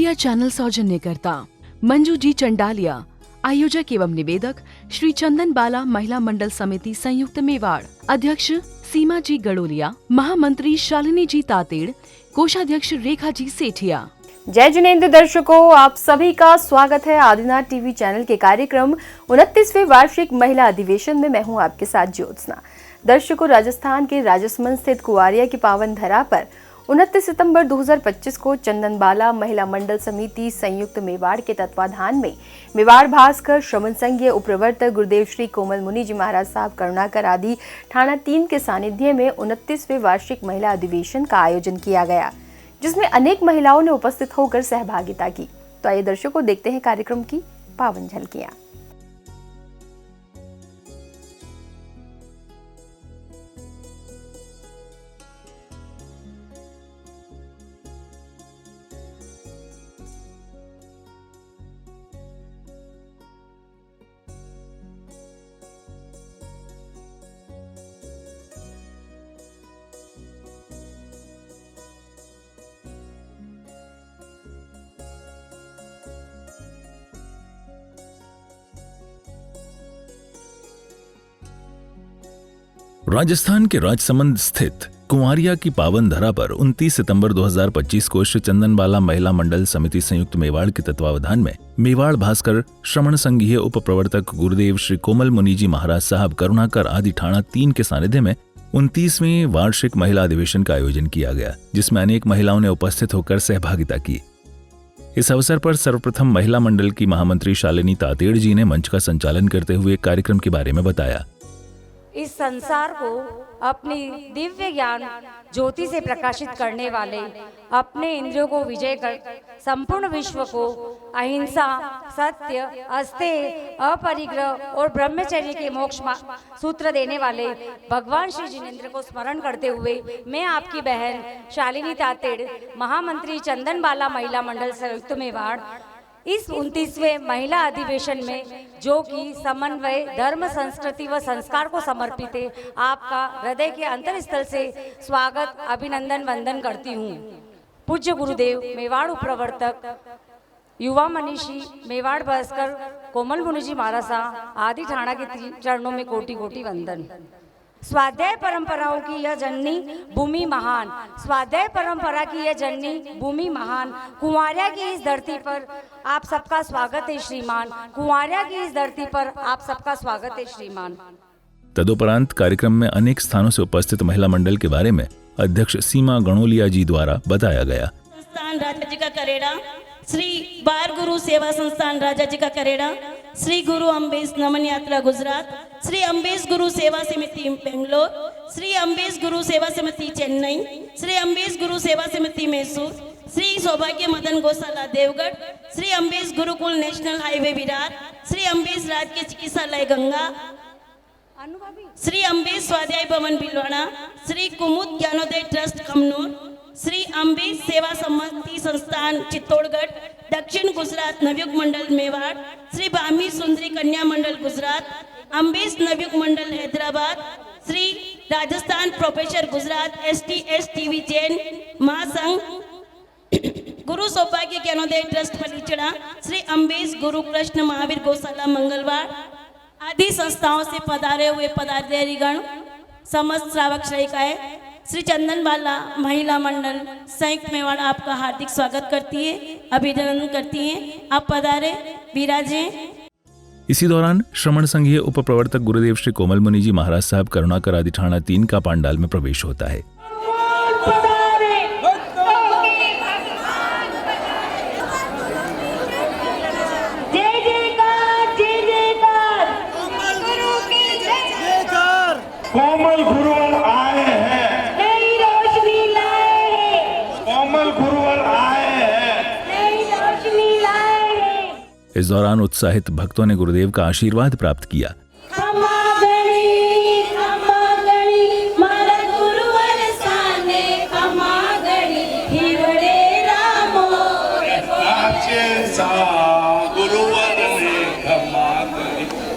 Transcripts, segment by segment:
India channel सौजन्य करता मंजू जी चंडालिया, आयोजक एवं निवेदक श्री चंदन बाला महिला मंडल समिति संयुक्त मेवाड़, अध्यक्ष सीमा जी गड़ोलिया, महामंत्री शालिनी जी तातेड़, कोषाध्यक्ष रेखा जी सेठिया। जय जिनेंद्र दर्शकों, आप सभी का स्वागत है आदिनाथ टीवी चैनल के कार्यक्रम 29वें वार्षिक महिला अधिवेशन में। मैं हूं आपके साथ ज्योत्सना। दर्शकों, राजस्थान के राजसमंद स्थित कुआरिया की पावन धरा पर 29 सितंबर 2025 को चंदनबाला महिला मंडल समिति संयुक्त मेवाड़ के तत्वाधान में मेवाड़ भास्कर श्रमण संघीय उपप्रवर्तक गुरुदेव श्री कोमल मुनि जी महाराज साहब करुणाकर आदि थाना 3 के सानिध्य में 29वें वार्षिक महिला अधिवेशन का आयोजन किया गया, जिसमें अनेक महिलाओं ने उपस्थित होकर सहभागिता की। तो आइए दर्शकों, देखते हैं कार्यक्रम की पावन झलकियां। राजस्थान के राजसमंद स्थित कुआरिया की पावन धरा पर 29 सितंबर 2025 को श्री चंदनबाला महिला मंडल समिति संयुक्त मेवाड़ के तत्वावधान में मेवाड़ भास्कर श्रमण संघीय उप प्रवर्तक गुरुदेव श्री कोमल मुनि जी महाराज साहब करुणाकर आदि थाना 3 के सानिध्य में 29वें वार्षिक महिला अधिवेशन का आयोजन किया गया, जिसमें अनेक महिलाओं ने उपस्थित होकर सहभागिता की। इस अवसर पर सर्वप्रथम महिला मंडल की महामंत्री शालिनी तातेड़ जी ने मंच का संचालन करते हुए कार्यक्रम के बारे में बताया। इस संसार को अपनी दिव्य ज्ञान ज्योति से प्रकाशित करने वाले, अपने इंद्रियों को विजय कर संपूर्ण विश्व को अहिंसा, सत्य, अस्तेय, अपरिग्रह और ब्रह्मचर्य के मोक्ष सूत्र देने वाले भगवान श्री जिनेंद्र को स्मरण करते हुए मैं आपकी बहन शालिनी तातेड़, महामंत्री चंदनबाला महिला मंडल संयुक्त मेवाड़, इस 29वें महिला अधिवेशन में जो कि समन्वय, धर्म, संस्कृति व संस्कार को समर्पित है, आपका हृदय के अंतरस्थल से स्वागत, अभिनंदन, वंदन करती हूँ। पूज्य गुरुदेव मेवाड़ उपप्रवर्तक, युवा मनीषी मेवाड़ भास्कर कोमल मुनि जी महाराज साहब आदि ठाणा के चरणों में कोटि कोटि वंदन। स्वाध्याय परंपराओं की यह जननी भूमि महान, स्वाध्याय परंपरा की यह जननी भूमि महान, कुआरिया की इस धरती पर आप सबका स्वागत है श्रीमान, कुआरिया की इस धरती पर आप सबका स्वागत है श्रीमान। तदुपरांत कार्यक्रम में अनेक स्थानों से उपस्थित महिला मंडल के बारे में अध्यक्ष सीमा गणोलिया जी द्वारा बताया गया। संस्थान राजा जी का करेड़ा, श्री बार गुरु सेवा संस्थान राजा जी का करेड़ा, श्री गुरु अम्बेश नमन यात्रा गुजरात, श्री अम्बेश गुरु सेवा समिति बेंगलोर, श्री अम्बेश गुरु सेवा समिति चेन्नई, श्री अम्बेश गुरु सेवा समिति मैसूर, श्री सौभाग्य मदन गौशाला देवगढ़, श्री अम्बेश गुरुकुल नेशनल हाईवे विरार, श्री अम्बेश राजकीय चिकित्सालय गंगा, श्री अम्बेश स्वाध्याय भवन भिलवाड़ा, श्री कुमुद ज्ञानोदय ट्रस्ट कमनूर, श्री अम्बेश सेवा समिति संस्थान चित्तौड़गढ़, दक्षिण गुजरात नवयुग मंडल Mewar, Shri Bhami Sundari Kanya Mandal Gujarat, Ambesh Navyug Mandal Hyderabad, Shri Rajasthan professor Gujarat STS TV Jain Mahasangh, Guru Saubhagya Gyanoday trust Palichada, Shri Ambesh Guru Krishna Mahavir गौशाला मंगलवार आदि संस्थाओं से पधारे हुए पदाधिकारीगण, समस्त श्रावक श्राविकाएं, श्री चंदनबाला महिला मंडल संयुक्त मेवाड़ आपका हार्दिक स्वागत करती है, अभिनंदन करती हैं। आप पधारे, विराजें। इसी दौरान श्रमण संघीय उप प्रवर्तक गुरुदेव श्री कोमल मुनि जी महाराज साहब करुणाकर आदि ठाणा 3 का पांडाल में प्रवेश होता है। कोमल गुरुवर आए हैं, नई रोशनी लाए हैं, कोमल गुरुवर आए हैं, नई रोशनी लाए हैं। इस दौरान उत्साहित भक्तों ने गुरुदेव का आशीर्वाद प्राप्त किया।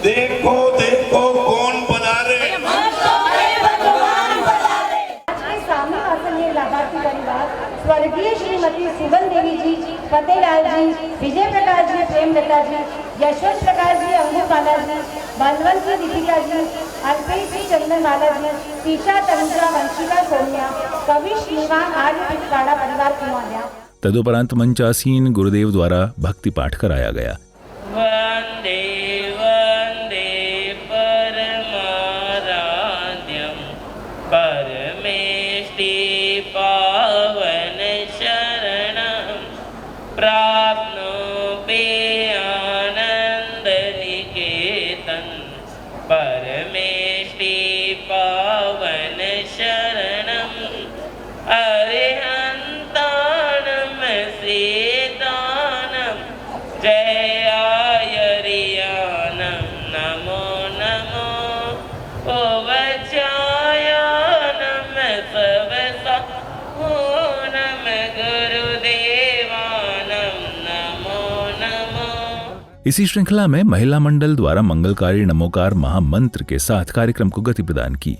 देखो देखो कौन पधारे। सामने आसनीय लाभार्थी परिवार स्वर्गीय श्रीमती सुगन देवी जी, फतेहलाल यशवंत प्रकाश जी, अंगूर बाला जी, बलवंत जी, दीपिका जी, अल्पेश जी, चंदन बाला जी, ईशा, तनुजा, वंशिका, सोनिया, कविश, निवान, आर्य पिछवाड़ा परिवार कुमारिया। तदुपरांत मंचासीन गुरुदेव द्वारा भक्ति पाठ कराया गया। वंदे वंदे परमाराध्यं परमेष्टि पावन शरणं प्राप्नोमि आनंद निकेतन परमेष्टि पावन शरणं अरिहंतानं श्रीदानं जयायरियानं नमो नमो ओवचायानं सबसा नम गुरुदेवानं नमो नमो। इसी श्रृंखला में महिला मंडल द्वारा मंगलकारी नमोकार महामंत्र के साथ कार्यक्रम को गति प्रदान की।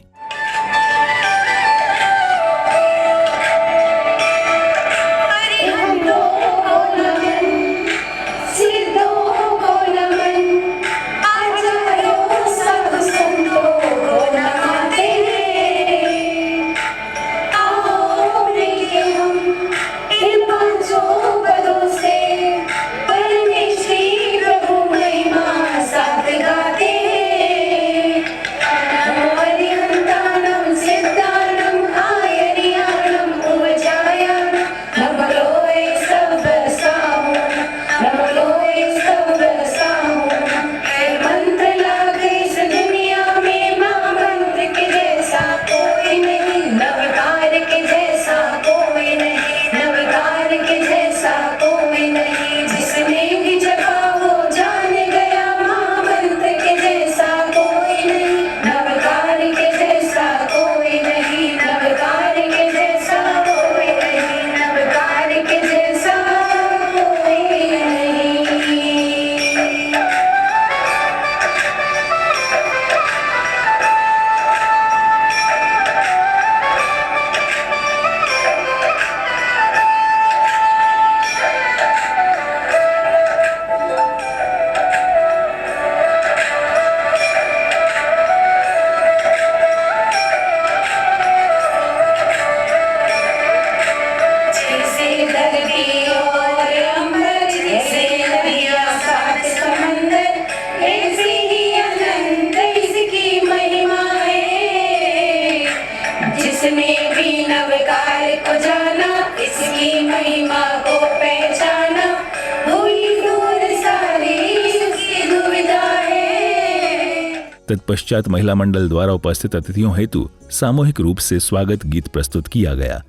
तत्पश्चात महिला मंडल द्वारा उपस्थित अतिथियों हेतु सामूहिक रूप से स्वागत गीत प्रस्तुत किया गया।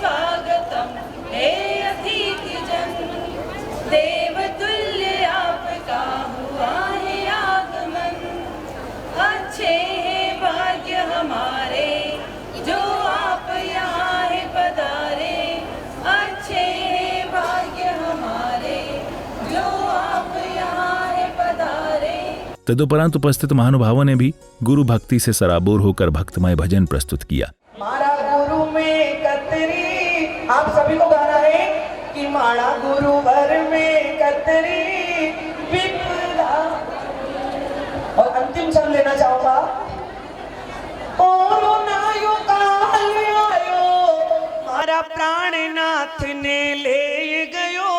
स्वागतम है अतिथि जन, देवतुल्य आपका हुआ है आगमन। अच्छे हैं भाग्य हमारे जो आप यहाँ है पधारे, अच्छे हैं भाग्य हमारे जो आप यहाँ है पधारे। तदुपरांत उपस्थित महानुभावों ने भी गुरु भक्ति से सराबोर होकर भक्तमय भजन प्रस्तुत किया। मारा गुरु में कतरी, आप सभी को गाना है कि मारा गुरुवर में कतरी विपदा। और अंतिम शब्द लेना चाहूंगा, कोरोना यो काल आयो, मारा प्राणनाथ ने ले गयो,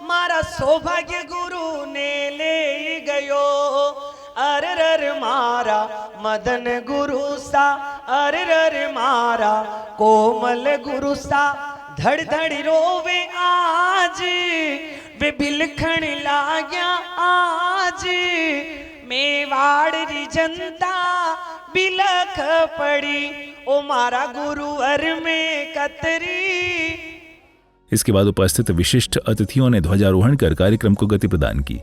मारा सौभाग्य गुरु ने ले गयो। अरर मारा मदन गुरु सा, अरर मारा कोमल गुरु सा, धड़ धड़ रोवे आज वे बिलखण लाग्या आज। मेवाड़ री जनता बिलख पड़ी, ओ मारा गुरुवर में कतरी। इसके बाद उपस्थित विशिष्ट अतिथियों ने ध्वजारोहण कर कार्यक्रम को गति प्रदान की।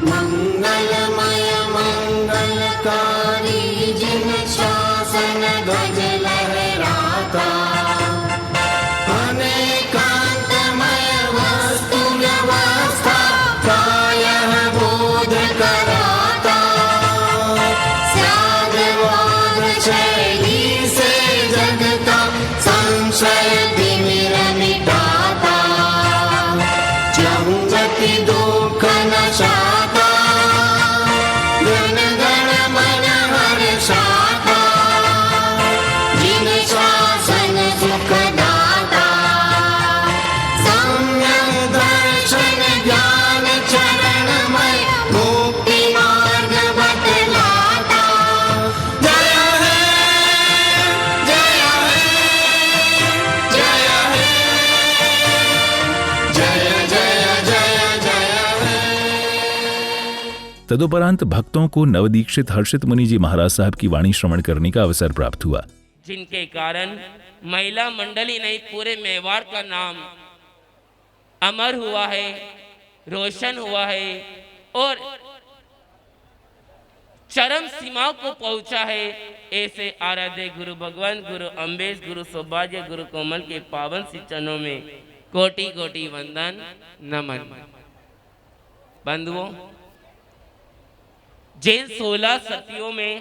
मंगलमय मंगलकारी जिन शासन ध्वज लहराता, अनेकांतमय वस्तु व्यवस्था प्रायः बोध कराता। स्याद वाद शैली से जगता संशय जपति दुख नशाता जन गण मन हर्षाता जिन शासन सुखदाता सम्यक दर्शन ज्ञान चरणमय मुक्ति मार्ग बतलाता जय हे जय हे जय हे जय जय जय जय हे। तदुपरांत भक्तों को नवदीक्षित हर्षित मुनि जी महाराज साहब की वाणी श्रवण करने का अवसर प्राप्त हुआ, जिनके कारण महिला मंडली नहीं पूरे मेवाड़ का नाम अमर हुआ है, रोशन हुआ है और चरम सीमा को पहुंचा है। ऐसे आराध्य गुरु भगवान गुरु अम्बेश गुरु सौभाग्य गुरु कोमल के पावन सी चरणों में कोटि कोटि वंदन नमन। बंधुओं, जिन 16 सतियों में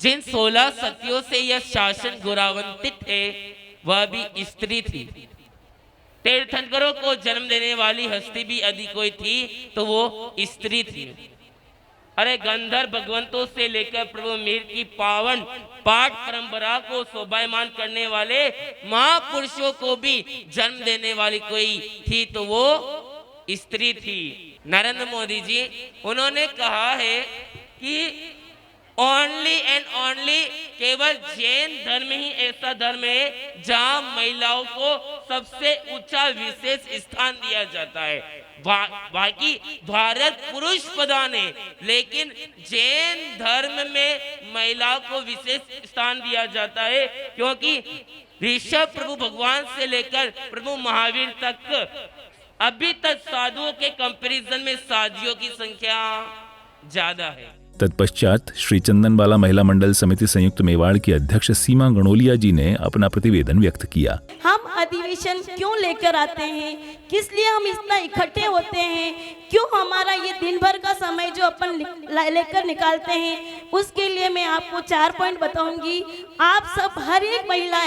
जिन 16 सतियों से यह शासन गौरवान्वित है वह भी स्त्री थी। तीर्थंकरों को जन्म देने वाली हस्ती भी यदि कोई थी तो वो स्त्री थी। अरे गंधर्व भगवंतों से लेकर प्रभु मीर की पावन पाठ परंपरा को शोभायमान करने वाले महापुरुषों को भी जन्म देने वाली कोई थी तो वो स्त्री थी। नरेंद्र मोदी जी उन्होंने कहा है कि ओनली एंड ओनली केवल जैन धर्म ही ऐसा धर्म है जहां महिलाओं को सबसे ऊंचा विशेष स्थान दिया जाता है। बाकी भारत पुरुष प्रधान है, लेकिन जैन धर्म में महिलाओं को विशेष स्थान दिया जाता है क्योंकि ऋषभ प्रभु भगवान से लेकर प्रभु महावीर तक अभी तक साधुओं के कंपैरिजन में साधियों की संख्या ज्यादा है। तत्पश्चात श्री चंदनबाला महिला मंडल समिति संयुक्त मेवाड़ की अध्यक्ष सीमा गणोलिया जी ने अपना प्रतिवेदन व्यक्त किया। हम अधिवेशन क्यों लेकर आते हैं, किस लिए हम इतना इकट्ठे होते हैं, क्यों हमारा ये दिन भर का समय जो अपन लेकर निकालते हैं, उसके लिए मैं आपको 4 पॉइंट बताऊंगी। आप सब हर एक महिला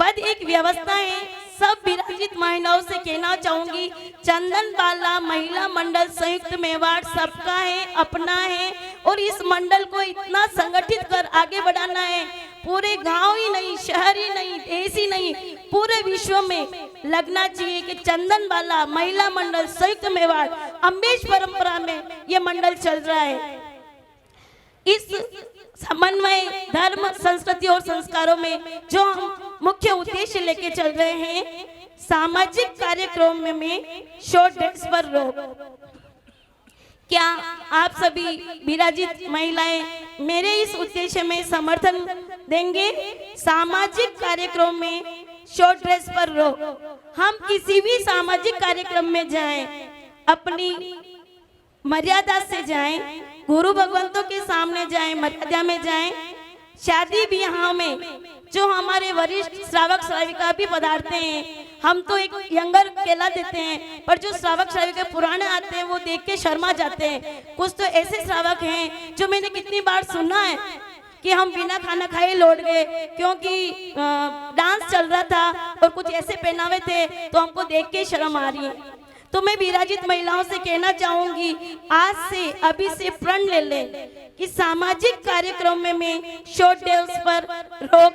पद एक व्यवस्था है, सब विराजित महिलाओं से कहना चाहूंगी चंदनबाला महिला मंडल संयुक्त मेवाड़ सबका है, अपना है और इस मंडल को इतना संगठित कर आगे बढ़ाना है। पूरे गांव ही नहीं, शहर ही नहीं, देश ही नहीं, पूरे विश्व में लगना चाहिए कि चंदनबाला महिला मंडल संयुक्त मेवाड़ अम्बेश परंपरा में ये मंडल चल रहा है। इस समन्वय धर्म संस्कृति और संस्कारों में जो हम मुख्य उद्देश्य लेके चल रहे हैं, सामाजिक कार्यक्रम में शॉर्ट ड्रेस पर रोक। क्या आप सभी विराजित महिलाएं मेरे इस उद्देश्य में समर्थन देंगे? सामाजिक कार्यक्रम में शॉर्ट ड्रेस पर रोक। हम किसी भी सामाजिक कार्यक्रम में जाएं, अपनी मर्यादा से जाएं, गुरु भगवंतों के सामने जाएं, मर्यादा में जाएं। शादी ब्याह में जो हमारे वरिष्ठ श्रावक श्राविका भी पधारते हैं, हम तो एक यंगर कहला देते हैं, पर जो श्रावक श्राविका पुराने आते हैं वो देख के शर्मा जाते हैं। कुछ तो ऐसे श्रावक हैं जो मैंने कितनी बार सुना है कि हम बिना खाना खाए लौट गए क्योंकि डांस चल रहा था और कुछ ऐसे पहनावे थे तो हमको देख के शर्म आ रही है। तो मैं विराजित महिलाओं से कहना चाहूंगी, आज से अभी से प्रण ले लें कि सामाजिक कार्यक्रम में शॉर्ट ड्रेस पर रोक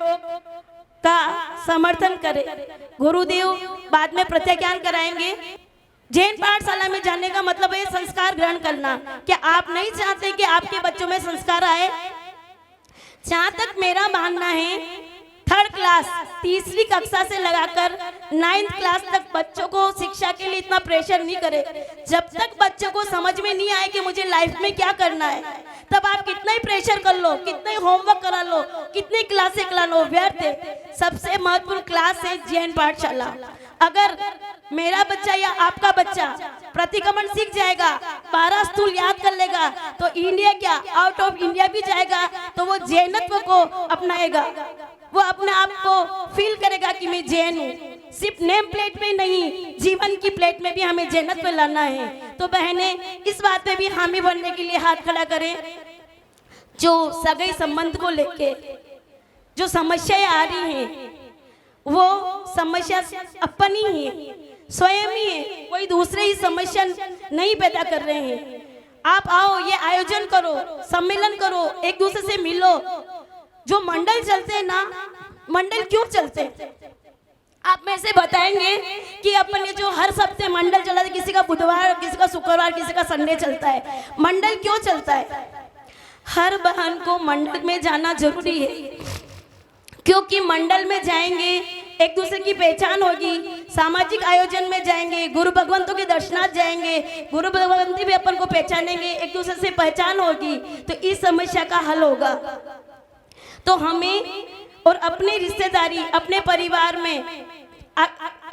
का समर्थन करें। गुरुदेव बाद में प्रत्याख्यान कराएंगे। जैन पाठशाला में जाने का मतलब है संस्कार ग्रहण करना। क्या आप नहीं चाहते कि आपके बच्चों में संस्कार आए? जहाँ तक मेरा मानना है, 3rd क्लास तीसरी कक्षा से लगाकर 9th क्लास तक बच्चों को शिक्षा के लिए इतना प्रेशर नहीं करे। जब तक बच्चों को समझ में नहीं आए कि मुझे लाइफ में क्या करना है, तब आप कितना ही प्रेशर कर लो, कितना ही होमवर्क करा लो, कितनी क्लासें करा लो, व्यर्थ है। सबसे महत्वपूर्ण क्लास है जैन पाठशाला। अगर मेरा बच्चा या आपका बच्चा प्रतिक्रमण सीख जाएगा, 12 स्थूल याद कर लेगा, तो इंडिया क्या आउट ऑफ इंडिया भी जाएगा तो वो जैनत्व को अपनाएगा। वो अपने आप को फील करेगा कि मैं जैन हूँ। सिर्फ नेम प्लेट में नहीं, जीवन की प्लेट में भी हमें जैनत्व लाना है। तो बहनें इस बात पे भी हामी बनने के लिए हाथ खड़ा करें। जो सगाई संबंध को लेके जो समस्याएं आ रही हैं, वो समस्या अपनी ही है। स्वयं ही है, कोई दूसरे ही समस्या नहीं पैदा कर रहे हैं। आप आओ, ये आयोजन करो, सम्मेलन करो, एक दूसरे से मिलो। जो मंडल चलते हैं ना, मंडल क्यों चलते हैं? आप में से बताएंगे कि अपन ये जो हर सप्ताह मंडल चला है, किसी का बुधवार, किसी का शुक्रवार, किसी का संडे चलता है, मंडल क्यों चलता है? हर बहन को मंडल में जाना जरूरी है, क्योंकि मंडल में जाएंगे एक दूसरे की पहचान होगी। सामाजिक आयोजन में जाएंगे, गुरु भगवंतों के दर्शनार्थ जाएंगे, गुरु भगवंती भी अपन को पहचानेंगे, एक दूसरे से पहचान होगी, तो इस समस्या का हल होगा। तो हमें और अपनी रिश्तेदारी, अपने परिवार में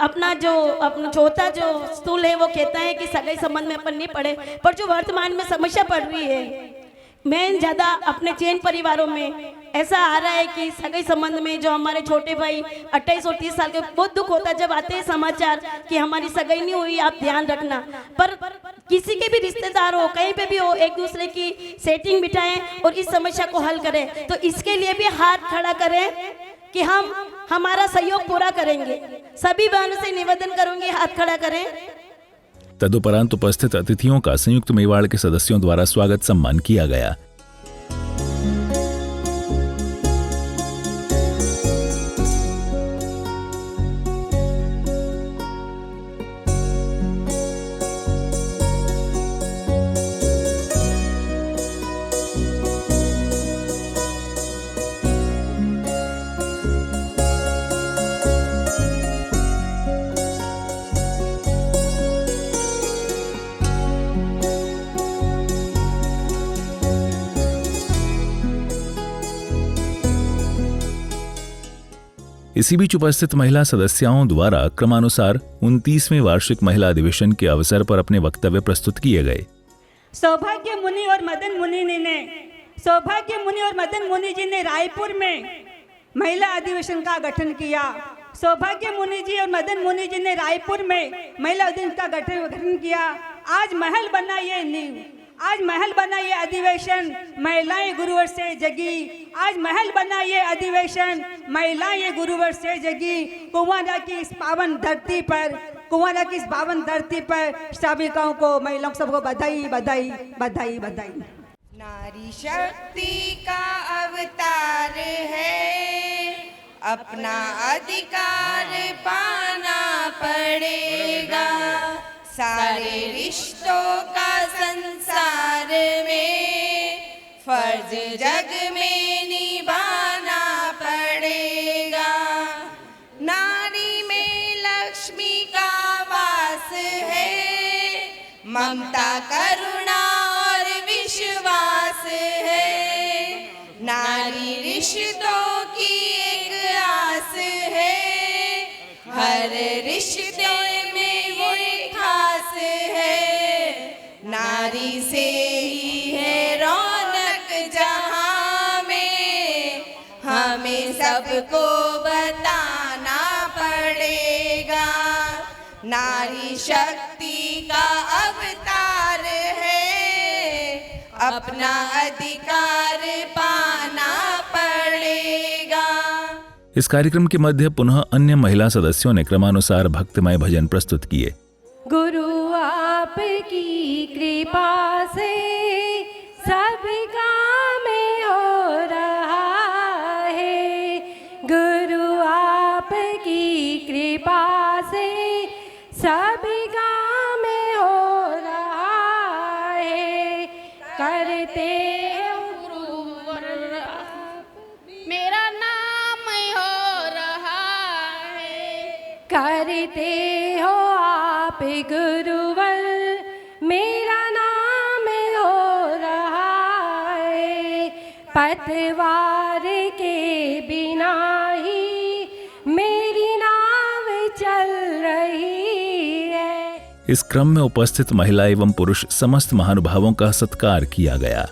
अपना चौथा जो स्थूल है, वो कहता है कि सगाई संबंध में अपन नहीं पड़े, पर जो वर्तमान में समस्या पड़ रही है, मैं ज़्यादा अपने जैन परिवारों में ऐसा आ रहा है कि सगाई संबंध में जो हमारे छोटे भाई 28 और 30 साल के, बहुत दुख होता है जब आते हैं समाचार कि हमारी सगाई नहीं हुई, आप ध्यान रखना। पर किसी के भी रिश्तेदार हो, कहीं पे भी हो, एक दूसरे की सेटिंग बिठाएं और इस समस्या को हल करें। तो इसके लिए भी हाथ खड़ा करें कि हम हमारा सहयोग पूरा करेंगे। सभी बहनों से निवेदन करूंगी, हाथ खड़ा करें। तदुपरांत उपस्थित अतिथियों का संयुक्त मेवाड़ के सदस्यों द्वारा स्वागत सम्मान किया गया। इसी बीच उपस्थित महिला सदस्यों द्वारा क्रमानुसार 29वें वार्षिक महिला अधिवेशन के अवसर पर अपने वक्तव्य प्रस्तुत किए गए। सौभाग्य मुनि और मदन मुनि जी ने रायपुर में महिला अधिवेशन का गठन किया। सौभाग्य मुनि जी और मदन मुनि जी ने रायपुर में महिला अधिवेशन का गठन किया। आज महल बना ये नींव, आज महल बना ये अधिवेशन, महिलाएं गुरुवर से जगी। आज महल बना ये अधिवेशन, महिलाएं गुरुवर से जगी। कुंवारा की इस पावन धरती पर सभिकाओं को, महिलाओं सबको बधाई बधाई बधाई बधाई। नारी शक्ति का अवतार है, अपना अधिकार पाना पड़ेगा। सारे रिश्तों का संसार में फर्ज जग में निभाना पड़ेगा। नारी में लक्ष्मी का वास है, ममता करुणा और विश्वास है। नारी रिश्तों की एक आस है, हर रिश्ते में वो खास है। नारी से ही है रौनक जहां में, हमें सबको बताना पड़ेगा। नारी शक्ति का अवतार है, अपना अधिकार पाना पड़ेगा। इस कार्यक्रम के मध्य पुनः अन्य महिला सदस्यों ने क्रमानुसार भक्तिमय भजन प्रस्तुत किए। गुरु आपकी कृपा से सब काम हो रहा है। गुरु आपकी कृपा से सब काम हो रहा है। करते मेरा नाम हो रहा है। करते हो आप गुरुवर, मेरा नाम हो रहा है। पतवार के बिना ही मेरी नाव चल रही है। इस क्रम में उपस्थित महिला एवं पुरुष समस्त महानुभावों का सत्कार किया गया।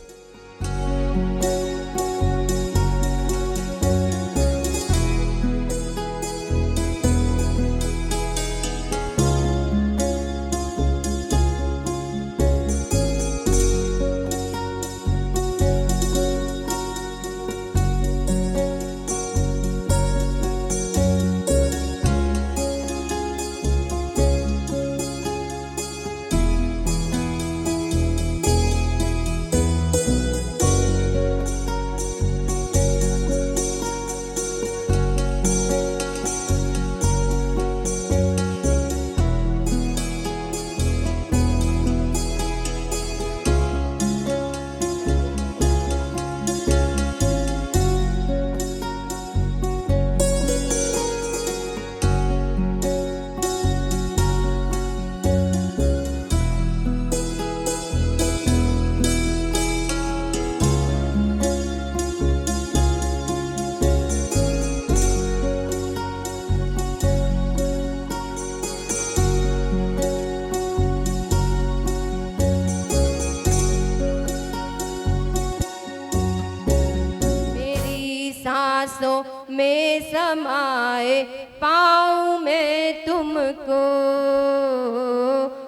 सांसों में समाए पाऊँ मैं तुमको,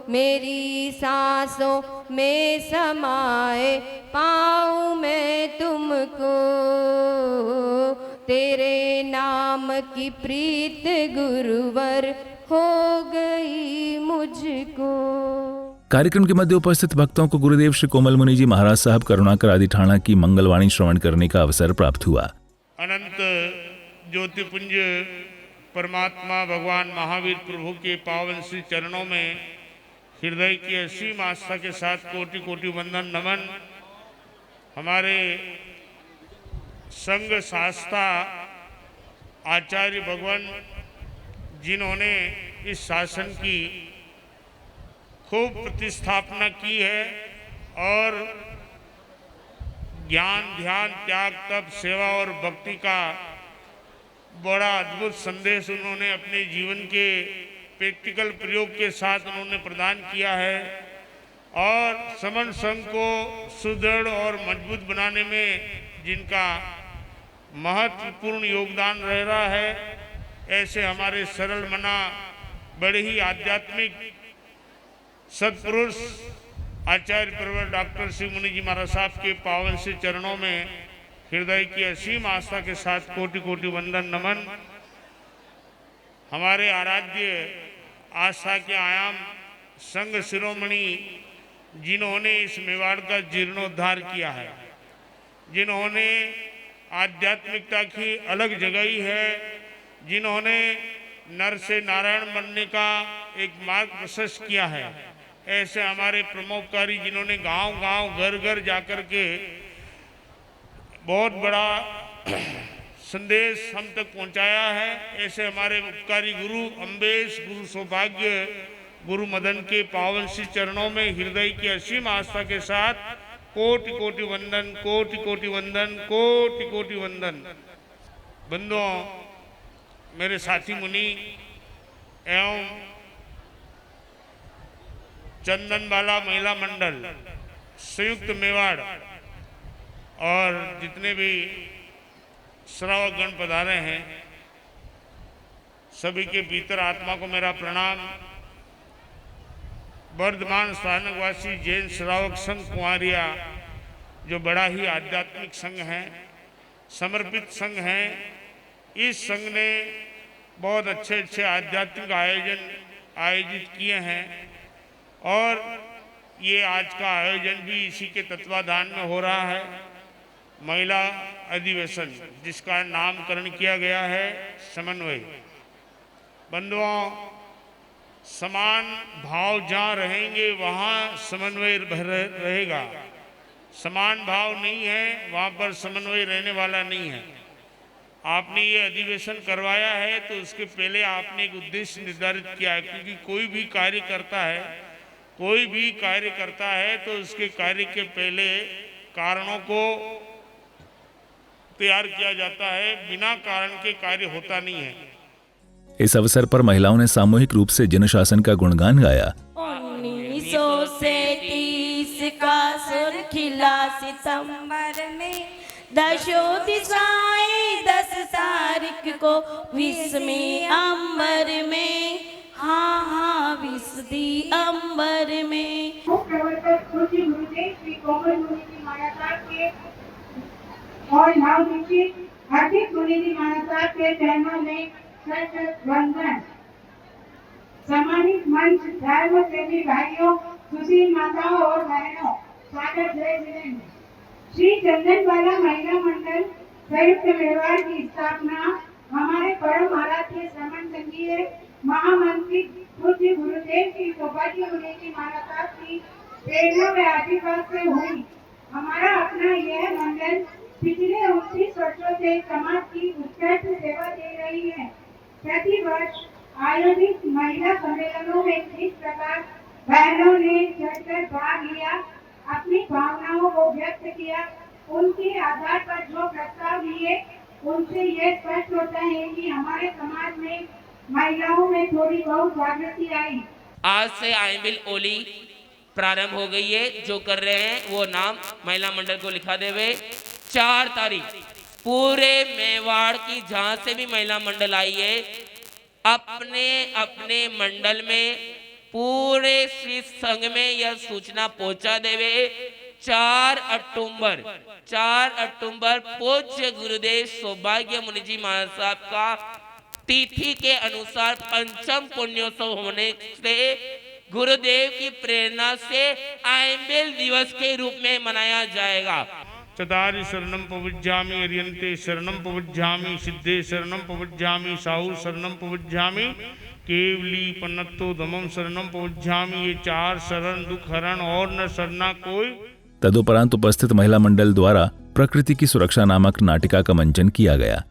मेरी सांसों में समाए पाऊँ मैं तुमको, तेरे नाम की प्रीत गुरुवर हो गई मुझको। कार्यक्रम के मध्य उपस्थित भक्तों को गुरुदेव श्री कोमल मुनि जी महाराज साहब करुणाकर आदि ठाणा की मंगलवाणी श्रवण करने का अवसर प्राप्त हुआ। अनंत ज्योतिपुंज परमात्मा भगवान महावीर प्रभु के पावन श्री चरणों में हृदय की असीम आस्था के साथ कोटि कोटि वंदन नमन। हमारे संघ शास्ता आचार्य भगवान जिन्होंने इस शासन की खूब प्रतिस्थापना की है और ज्ञान ध्यान त्याग तप सेवा और भक्ति का बड़ा अद्भुत संदेश उन्होंने अपने जीवन के प्रैक्टिकल प्रयोग के साथ उन्होंने प्रदान किया है और समन संघ को सुदृढ़ और मजबूत बनाने में जिनका महत्वपूर्ण योगदान रह रहा है, ऐसे हमारे सरल मना बड़े ही आध्यात्मिक सत्पुरुष आचार्य प्रवर डॉक्टर श्री मुनि जी महाराज साहब के पावन से चरणों में हृदय की असीम आस्था के साथ कोटि कोटि वंदन नमन। हमारे आराध्य आस्था के आयाम संघ शिरोमणि जिन्होंने इस मेवाड़ का जीर्णोद्धार किया है, जिन्होंने आध्यात्मिकता की अलग जगही है, जिन्होंने नर से नारायण बनने का एक मार्ग प्रशस्त किया है, ऐसे हमारे प्रमोपकारी जिन्होंने गांव गांव घर घर जाकर के बहुत बड़ा संदेश हम तक पहुंचाया है, ऐसे हमारे उपकारी गुरु अम्बेश, गुरु सौभाग्य, गुरु मदन के पावन श्री चरणों में हृदय की असीम आस्था के साथ कोटि कोटि वंदन, कोटि कोटि वंदन, कोटि कोटि वंदन। बंधुओं, मेरे साथी मुनि एवं चंदनबाला महिला मंडल संयुक्त मेवाड़ और जितने भी श्रावक गण पधारे हैं, सभी के भीतर आत्मा को मेरा प्रणाम। वर्धमान स्थानकवासी जैन श्रावक संघ कुंवारिया जो बड़ा ही आध्यात्मिक संघ है, समर्पित संघ है, इस संघ ने बहुत अच्छे अच्छे आध्यात्मिक आयोजित किए हैं और ये आज का आयोजन भी इसी के तत्वाधान में हो रहा है। महिला अधिवेशन जिसका नामकरण किया गया है समन्वय। बंधुओं, समान भाव जहाँ रहेंगे वहाँ समन्वय रहेगा, समान भाव नहीं है वहाँ पर समन्वय रहने वाला नहीं है। आपने ये अधिवेशन करवाया है तो उसके पहले आपने एक उद्देश्य निर्धारित किया है, क्योंकि कोई भी कार्य करता है तो उसके कार्य के पहले कारणों को तैयार किया जाता है, बिना कारण के कार्य होता नहीं है। इस अवसर पर महिलाओं ने सामूहिक रूप से जनशासन का गुणगान गाया। 1930 का सुरखिला सितंबर में, दशों दिशाएं 10 तारीख को विस्मी अंबर में, हाँ हाँ विस्दी अंबर में। प्रवर्तक पूज्य गुरुदेव श्री कोमल मुनि जी महाराज साहब के और नाम दीक्षित हार्दिक मुनि जी महाराज साहब के चरणों में शत वंदन। सम्मानित मंच, धर्म प्रेमी भाइयों, सुशील माताओं और बहनों, स्वागत जय जिनेन्द्र। श्री चंदनबाला महिला मंडल संयुक्त मेवाड़ की स्थापना हमारे परम आराध्य श्रमण संघीय महामंत्री पूज्य गुरुदेव श्री सौभाग्य मुनि जी महाराज साहब की प्रेरणा व आशीर्वाद से हुई। हमारा अपना यह मंडल पिछले 29 वर्षों से समाज की उत्कृष्ट सेवा दे रही है। प्रति वर्ष आयोजित महिला सम्मेलनों में जिस प्रकार बहनों ने चढ़कर भाग लिया, अपनी भावनाओं को व्यक्त किया, उनके आधार पर जो प्रस्ताव लिए, उनसे यह स्पष्ट होता है कि हमारे समाज में महिलाओं में थोड़ी बहुत जागृति आई। आज से आइमिल ओली प्रारंभ हो गई है। जो कर रहे हैं वो नाम महिला मंडल को लिखा देवे। 4 तारीख पूरे मेवाड़ की जहां से भी महिला मंडल आई है, अपने अपने मंडल में पूरे श्री संघ में यह सूचना पहुंचा देवे। 4 अक्टूबर पूज्य गुरुदेव सौभाग्य मुनि जी महाराज साहब का तिथि के अनुसार पंचम पुण्योत्सव होने से गुरुदेव की प्रेरणा से आयंबिल दिवस के रूप में मनाया जाएगा। चदारि शरणम पवज्जामि, अर्यन्ते शरणम पवज्जामि, सिद्धे शरणम पवज्जामि, साहु शरणम पवज्जामि, केवली पन्नत्तो धमम शरणम पवज्जामि। ये 4 शरण दुख हरण और न शरणा कोई। तदुपरांत उपस्थित महिला मंडल द्वारा प्रकृति की सुरक्षा नामक नाटिका का मंचन किया गया।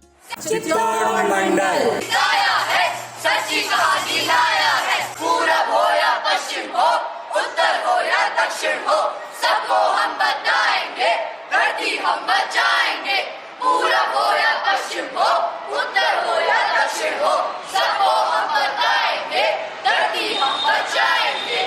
पूरब हो या पश्चिम हो, उत्तर हो या दक्षिण हो, सबको हम बताएंगे, धरती हम बचाएंगे। पूरब हो या पश्चिम हो, उत्तर हो या दक्षिण हो, सबको हम बताएंगे, धरती हम बचाएंगे।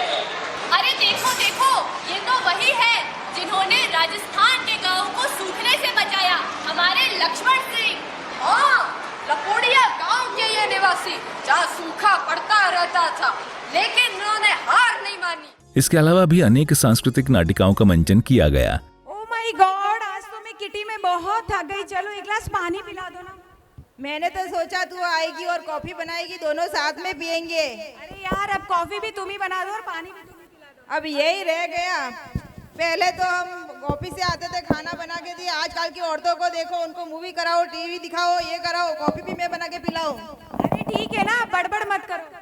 अरे देखो देखो, ये तो वही है जिन्होंने राजस्थान के गांव को सूखने से बचाया, हमारे लक्ष्मण सिंह। हाँ, लपोड़िया गांव के ये निवासी, जहाँ सूखा पड़ता रहता था, लेकिन उन्होंने हार नहीं मानी। इसके अलावा भी अनेक सांस्कृतिक नाटिकाओं का मंचन किया गया। ओ माय गॉड, आज तो मैं किटी में बहुत थक गई। चलो एक गिलास पानी पिला दो ना। मैंने तो सोचा तू आएगी और कॉफी बनाएगी, दोनों साथ में पियेंगे। अरे यार, अब कॉफी भी तुम ही बना दो और पानी भी तुम ही पिला दो। अब यही रह गया। पहले तो हम ऑफिस से आते थे, खाना बना के दिए। आजकल की औरतों को देखो, उनको मूवी कराओ, टीवी दिखाओ, ये कराओ, कॉफी भी मैं बना के पिलाऊं। अरे ठीक है ना, बड़बड़ मत करो।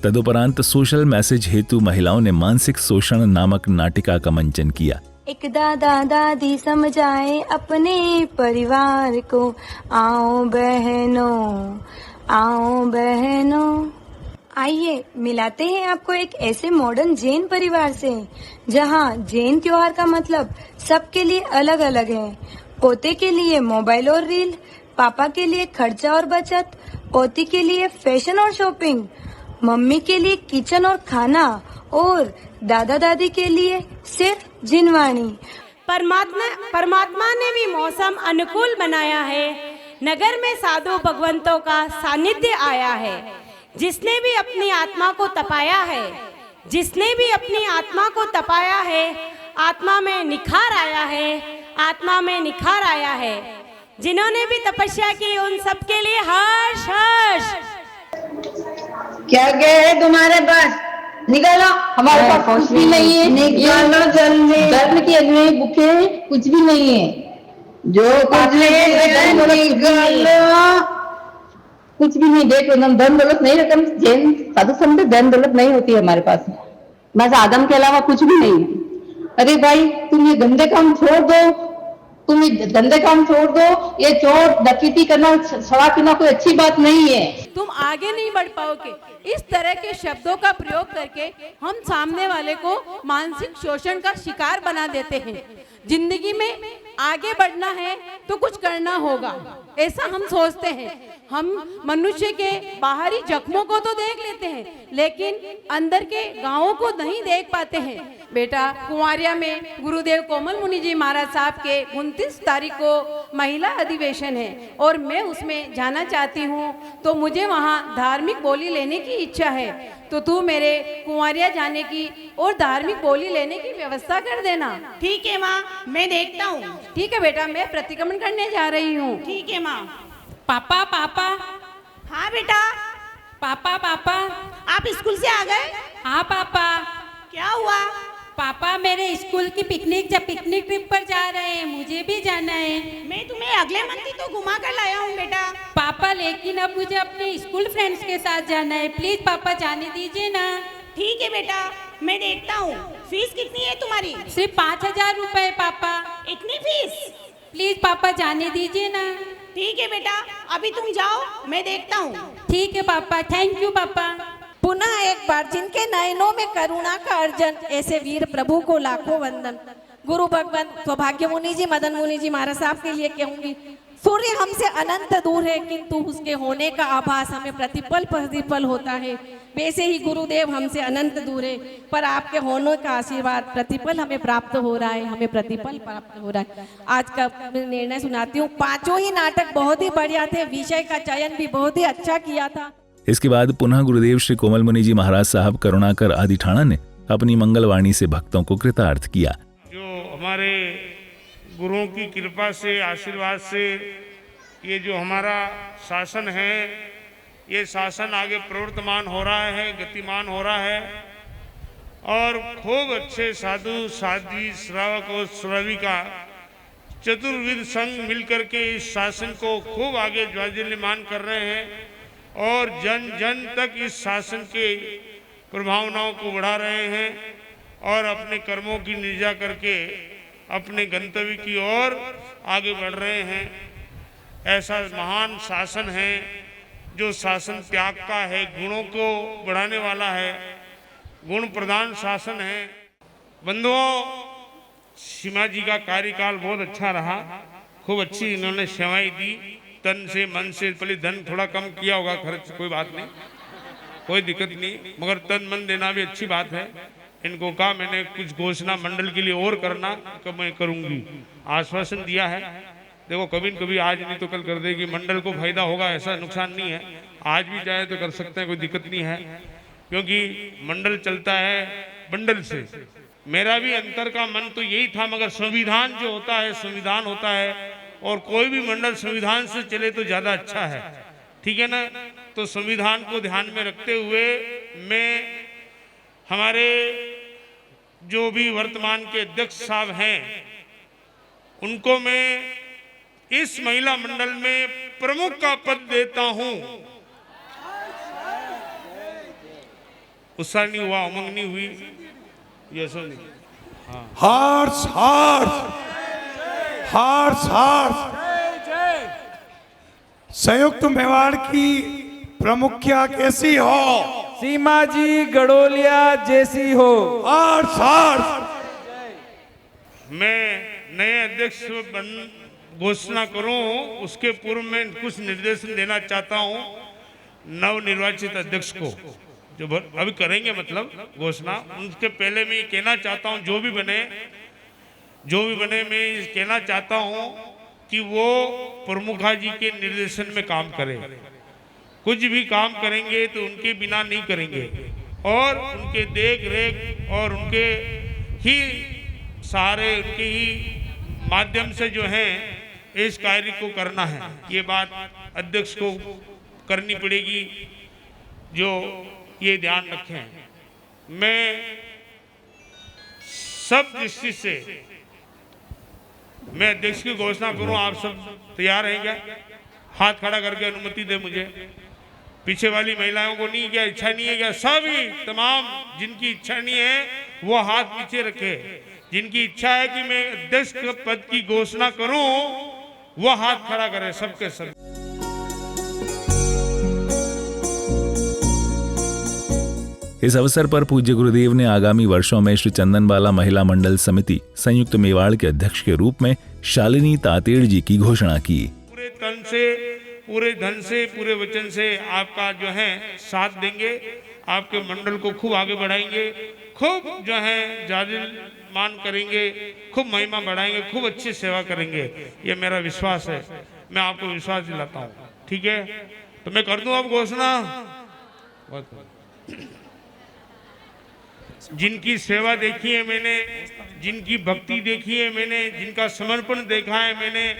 तदुपरांत सोशल मैसेज हेतु महिलाओं ने मानसिक शोषण नामक नाटिका का मंचन किया। एक दादा दादी समझाए अपने परिवार को, आओ बहनों आइए मिलाते हैं आपको एक ऐसे मॉडर्न जैन परिवार से, जहां जैन त्योहार का मतलब सबके लिए अलग अलग है। पोते के लिए मोबाइल और रील, पापा के लिए खर्चा और बचत, पोती के लिए फैशन और शॉपिंग, मम्मी के लिए किचन और खाना, और दादा दादी के लिए सिर्फ जिनवाणी। परमात्मा ने भी मौसम अनुकूल बनाया है। नगर में साधु भगवंतों का सानिध्य आया है। जिसने भी अपनी आत्मा को तपाया है, आत्मा में निखार आया है। जिन्होंने भी तपस्या की, उन सबके लिए हर्ष हर्ष। क्या है तुम्हारे पास? निकालो। हमारे पास कुछ भी नहीं है। निकालो जल्दी। धर्म की अग्नि भूखे कुछ भी नहीं है। जो कुछ निकालो, कुछ भी नहीं। देखो, हम धन दौलत नहीं रखते। जैन साधु संत धन दौलत नहीं होती है हमारे पास। बस आदम के अलावा कुछ भी नहीं। अरे भाई, तुम ये गंदे काम छोड़ दो। ये चोर डकैती करना, शराब पीना कोई अच्छी बात नहीं है। तुम आगे नहीं बढ़ पाओगे। इस तरह के शब्दों का प्रयोग करके हम सामने वाले को मानसिक शोषण का शिकार बना देते हैं। जिंदगी में आगे बढ़ना है तो कुछ करना होगा, ऐसा हम सोचते हैं। हम मनुष्य के बाहरी जख्मों को तो देख लेते हैं, लेकिन अंदर के गांवों को नहीं देख पाते हैं। बेटा, कुंवारिया में गुरुदेव कोमल मुनि जी महाराज साहब के 29 तारीख को महिला अधिवेशन है और मैं उसमें जाना चाहती हूँ, तो मुझे वहाँ धार्मिक बोली लेने की इच्छा है। तो तू मेरे कुंवारिया जाने की और धार्मिक बोली लेने की व्यवस्था कर देना। ठीक है माँ, मैं देखता हूँ। ठीक है बेटा, मैं प्रतिक्रमण करने जा रही हूँ। ठीक है माँ। पापा। हाँ बेटा। पापा। आप स्कूल से आ गए? हाँ पापा। क्या हुआ? पापा मेरे स्कूल की पिकनिक ट्रिप पर जा रहे हैं, मुझे भी जाना है। मैं तुम्हें अगले मंथ ही तो घुमा कर लाया हूँ बेटा। पापा लेकिन अब मुझे अपने स्कूल फ्रेंड्स के साथ जाना है, प्लीज पापा जाने दीजिए ना। ठीक है बेटा, मैं देखता हूँ। फीस कितनी है तुम्हारी? सिर्फ 5,000 रुपए पापा। इतनी फीस? प्लीज पापा जाने दीजिए ना। ठीक है बेटा, अभी तुम जाओ, मैं देखता हूँ। ठीक है पापा, थैंक यू पापा। पुनः एक बार जिनके नयनों में करुणा का अर्जन, ऐसे वीर प्रभु को लाखों वंदन। गुरु भगवान सौभाग्य मुनि जी, मदन मुनि जी महाराज साहब के लिए कहूंगी, सूर्य हमसे अनंत दूर है किंतु उसके होने का आभास हमें प्रतिपल प्रतिपल होता है। वैसे ही गुरुदेव हमसे अनंत दूर है, पर आपके होने का आशीर्वाद प्रतिपल हमें प्राप्त हो रहा है, हमें प्रतिपल प्राप्त हो रहा है। आज का निर्णय सुनाती हूँ। 5 ही नाटक बहुत ही बढ़िया थे, विषय का चयन भी बहुत ही अच्छा किया था। इसके बाद पुनः गुरुदेव श्री कोमल मुनि जी महाराज साहब करुणाकर आदि ठाणा ने अपनी मंगलवाणी से भक्तों को कृतार्थ किया। जो हमारे गुरुओं की कृपा से, आशीर्वाद से ये जो हमारा शासन है, ये शासन आगे प्रवर्तमान हो रहा है, गतिमान हो रहा है और खूब अच्छे साधु साध्वी श्रावक और श्राविका चतुर्विध संघ मिलकर के इस शासन को खूब आगे ज्वाज्वल्यमान कर रहे हैं और जन जन तक इस शासन के प्रभावनाओं को बढ़ा रहे हैं और अपने कर्मों की निर्जा करके अपने गंतव्य की ओर आगे बढ़ रहे हैं। ऐसा महान शासन है जो शासन त्याग का है, गुणों को बढ़ाने वाला है, गुण प्रधान शासन है। बंधुओं, सीमा जी का कार्यकाल बहुत अच्छा रहा, खूब अच्छी इन्होंने सेवाएं दी, तन से मन से। पहले धन थोड़ा कम किया होगा खर्च, कोई बात नहीं, कोई दिक्कत नहीं, मगर तन मन देना भी अच्छी बात है। इनको कहा मैंने कुछ घोषणा मंडल के लिए और करना, तो मैं करूंगी, आश्वासन दिया है। देखो कभी न कभी, आज नहीं तो कल कर देगी, मंडल को फायदा होगा, ऐसा नुकसान नहीं है। आज भी चाहे तो कर सकते हैं, कोई दिक्कत नहीं है, क्योंकि मंडल चलता है बंडल से। मेरा भी अंतर का मन तो यही था, मगर संविधान जो होता है, संविधान होता है और कोई भी मंडल संविधान से चले तो ज़्यादा अच्छा है, ठीक है ना। तो संविधान को ध्यान में रखते हुए मैं हमारे जो भी वर्तमान के अध्यक्ष साहब हैं उनको मैं इस महिला मंडल में प्रमुख का पद देता हूं। उत्साह नहीं हुआ, उमंग नहीं हुई, यशो नहीं। Horse horse horse horse. संयुक्त मेवाड़ की प्रमुखिया कैसी हो? सीमा जी गड़ोलिया जैसी हो। Horse horse. मैं नए अध्यक्ष घोषणा करूं उसके पूर्व में कुछ निर्देशन देना चाहता हूं नवनिर्वाचित अध्यक्ष को, जो अभी करेंगे मतलब घोषणा, उसके पहले मैं कहना चाहता हूं जो भी बने मैं कहना चाहता हूं कि वो प्रमुखा जी के निर्देशन में काम करें। कुछ भी काम करेंगे तो उनके बिना नहीं करेंगे और उनके देख रेख और उनके ही सहारे, उनके ही माध्यम से जो है इस कार्य को करना है। ये बात अध्यक्ष को करनी पड़ेगी, जो ये ध्यान रखें। मैं सब दृष्टि से मैं अध्यक्ष की घोषणा करूं, आप सब तैयार हैं क्या? हाथ खड़ा करके अनुमति दे मुझे। पीछे वाली महिलाओं को नहीं, क्या इच्छा नहीं है क्या? सभी तमाम जिनकी इच्छा नहीं है वो हाथ पीछे रखे। जिनकी इच्छा है कि मैं अध्यक्ष पद की घोषणा करूं वो हाथ खड़ा करे, सबके सब। इस अवसर पर पूज्य गुरुदेव ने आगामी वर्षों में श्री चंदनबाला महिला मंडल समिति संयुक्त मेवाड़ के अध्यक्ष के रूप में शालिनी तातेड़ जी की घोषणा की। पूरे तन से, पूरे धन से, पूरे वचन से आपका जो है साथ देंगे, आपके मंडल को खूब आगे बढ़ाएंगे, खूब जो है जाजिलमान करेंगे, खूब महिमा बढ़ाएंगे, खूब अच्छी सेवा करेंगे। ये मेरा विश्वास है, मैं आपको विश्वास दिलाता हूँ, ठीक है। तो मैं कर दूं अब घोषणा। जिनकी सेवा देखी है मैंने, जिनकी भक्ति देखी है मैंने, जिनका समर्पण देखा है मैंने,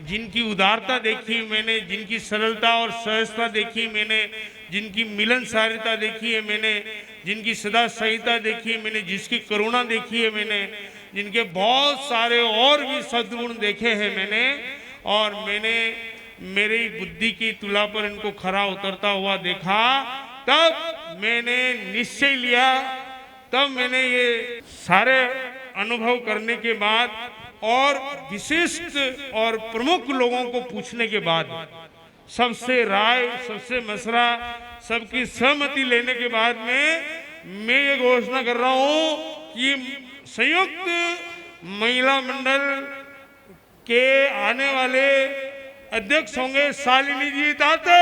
जिनकी उदारता देखी मैंने, जिनकी सरलता और सहजता देखी मैंने, जिनकी मिलनसारिता देखी है मैंने, जिनकी सदा संहिता देखी है मैंने, जिसकी करुणा देखी है मैंने, जिनके बहुत सारे और भी सद्गुण देखे हैं मैंने, और मैंने मेरी बुद्धि की तुला पर इनको खरा उतरता हुआ देखा, तब मैंने निश्चय लिया, तब मैंने ये सारे अनुभव करने के बाद और विशिष्ट और प्रमुख लोगों को पूछने के बाद, सबसे राय, सबसे मशवरा, सबकी सहमति लेने के बाद में मैं ये घोषणा कर रहा हूँ कि संयुक्त महिला मंडल के आने वाले अध्यक्ष होंगे शालिनी जी ताते।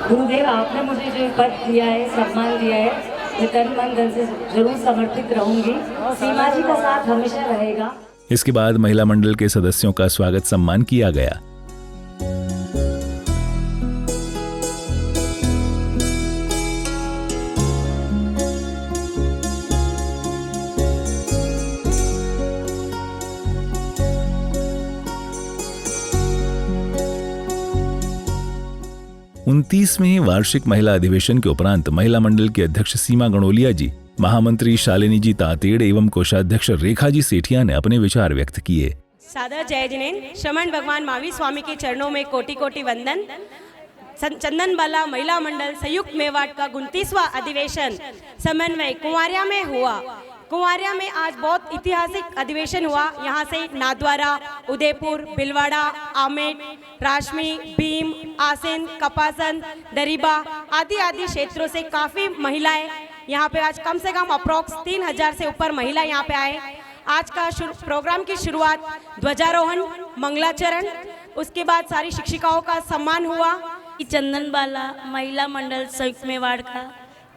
गुरुदेव, आपने मुझे जो पद दिया है, सम्मान दिया है, मैं तन मन धन से जरूर समर्पित रहूंगी। सीमा जी का साथ हमेशा रहेगा। इसके बाद महिला मंडल के सदस्यों का स्वागत सम्मान किया गया। उनतीसवें वार्षिक महिला अधिवेशन के उपरांत महिला मंडल की अध्यक्ष सीमा गणोलिया जी, महामंत्री शालिनी जी तातेड़ एवं कोषाध्यक्ष रेखा जी सेठिया ने अपने विचार व्यक्त किए। सादर जय जिनेन्द्र। श्रमण भगवान महावीर स्वामी के चरणों में कोटि कोटि वंदन। चंदनबाला महिला मंडल संयुक्त मेवाड़ का 29वां अधिवेशन समन्वय कुंवारिया में हुआ। कुंवारिया में आज बहुत ऐतिहासिक अधिवेशन हुआ। यहाँ से नाथद्वारा, उदयपुर, भिलवाड़ा, आमेर, राशमी, भीम, आसिन, कपासन, दरीबा आदि आदि क्षेत्रों से काफ़ी महिलाएं यहाँ पे आज कम से कम अप्रॉक्स 3000 से ऊपर महिला यहाँ पे आए। आज का प्रोग्राम की शुरुआत ध्वजारोहण, मंगलाचरण, उसके बाद सारी शिक्षिकाओं का सम्मान हुआ। चंदनबाला महिला मंडल संयुक्त मेवाड़ का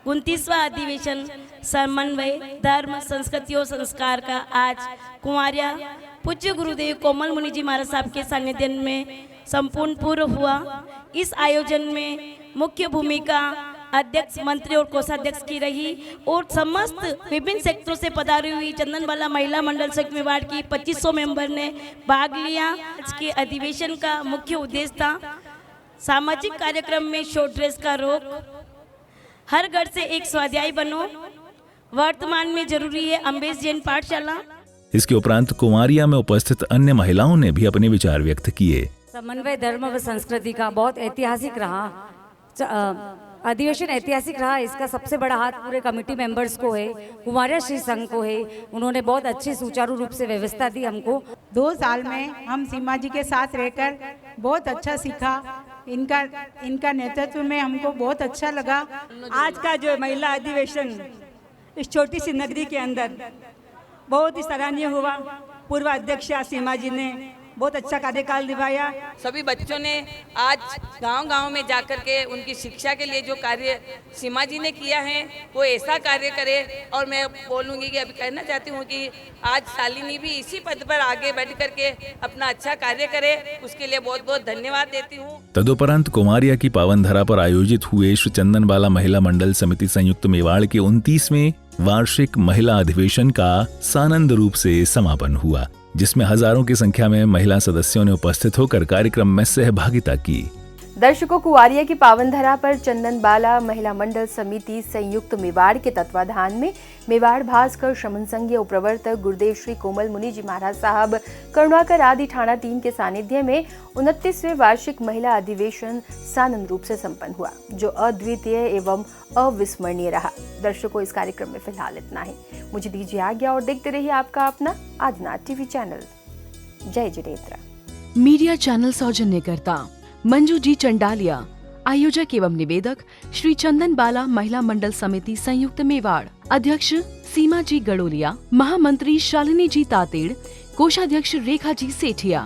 29वां अधिवेशन समन्वय धर्म, संस्कृति और संस्कार का आज कुंवारिया पूज्य गुरुदेव कोमल मुनि जी महाराज साहब के सानिध्य में संपूर्ण पूर्व हुआ। इस आयोजन में मुख्य भूमिका अध्यक्ष, मंत्री और कोषाध्यक्ष की रही और समस्त विभिन्न सेक्टरों से पधारी हुई चंदनबाला महिला मंडल संयुक्त मेवाड़ की 2500 मेंबर ने भाग लिया। आज के अधिवेशन का मुख्य उद्देश्य था सामाजिक कार्यक्रम में शॉर्ट ड्रेस का रोक, हर घर से एक स्वाध्याय बनो, वर्तमान में जरूरी है अम्बेस जैन पाठशाला। इसके उपरांत कुंवारिया में उपस्थित अन्य महिलाओं ने भी अपने विचार व्यक्त किए। समन्वय धर्म व संस्कृति का बहुत ऐतिहासिक रहा, अधिवेशन ऐतिहासिक रहा। इसका सबसे बड़ा हाथ पूरे कमेटी मेंबर्स को है, कुंवारिया श्री संघ को है। उन्होंने बहुत अच्छी सुचारू रूप से व्यवस्था दी हमको। 2 साल में हम सीमा जी के साथ रहकर बहुत अच्छा सीखा। इनका नेतृत्व में हमको बहुत अच्छा लगा। आज का जो महिला अधिवेशन इस छोटी सी नगरी के अंदर बहुत ही सराहनीय हुआ। पूर्व अध्यक्ष सीमा जी ने बहुत अच्छा कार्यकाल निभाया। सभी बच्चों ने आज गांव-गांव में जाकर के उनकी शिक्षा के लिए जो कार्य सीमा जी ने किया है वो ऐसा कार्य करे। और मैं बोलूँगी कि अभी कहना चाहती हूँ कि आज शालिनी भी इसी पद पर आगे बढ़ करके अपना अच्छा कार्य करे, उसके लिए बहुत बहुत धन्यवाद देती हूँ। तदुपरांत कुंवारिया की पावन धरा पर आयोजित हुए श्री चंदनबाला महिला मंडल समिति संयुक्त मेवाड़ के 29वें वार्षिक महिला अधिवेशन का सानंद रूप से समापन हुआ, जिसमें हजारों की संख्या में महिला सदस्यों ने उपस्थित होकर कार्यक्रम में सहभागिता की। दर्शकों, कुंवारिया की पावन धरा पर चंदनबाला महिला मंडल समिति संयुक्त मेवाड़ के तत्वाधान में मेवाड़ भास्कर श्रमण संघीय उपप्रवर्तक गुरुदेव श्री कोमल मुनि जी महाराज साहब, करुणाकर आदि ठाणा टीम के सानिध्य में 29वें वार्षिक महिला अधिवेशन सानंद रूप से संपन्न हुआ, जो अद्वितीय एवं अविस्मरणीय रहा। दर्शकों, इस कार्यक्रम में फिलहाल इतना ही। मुझे दीजिए आज्ञा और देखते रहिए आपका अपना आदिनाथ टीवी चैनल। जय जिनेन्द्र। मीडिया चैनल सौजन्यकर्ता मंजू जी चंडालिया, आयोजक एवं निवेदक श्री चंदनबाला महिला मंडल समिति संयुक्त मेवाड़, अध्यक्ष सीमा जी गड़ोलिया, महामंत्री शालिनी जी तातेड़, कोषाध्यक्ष रेखा जी सेठिया।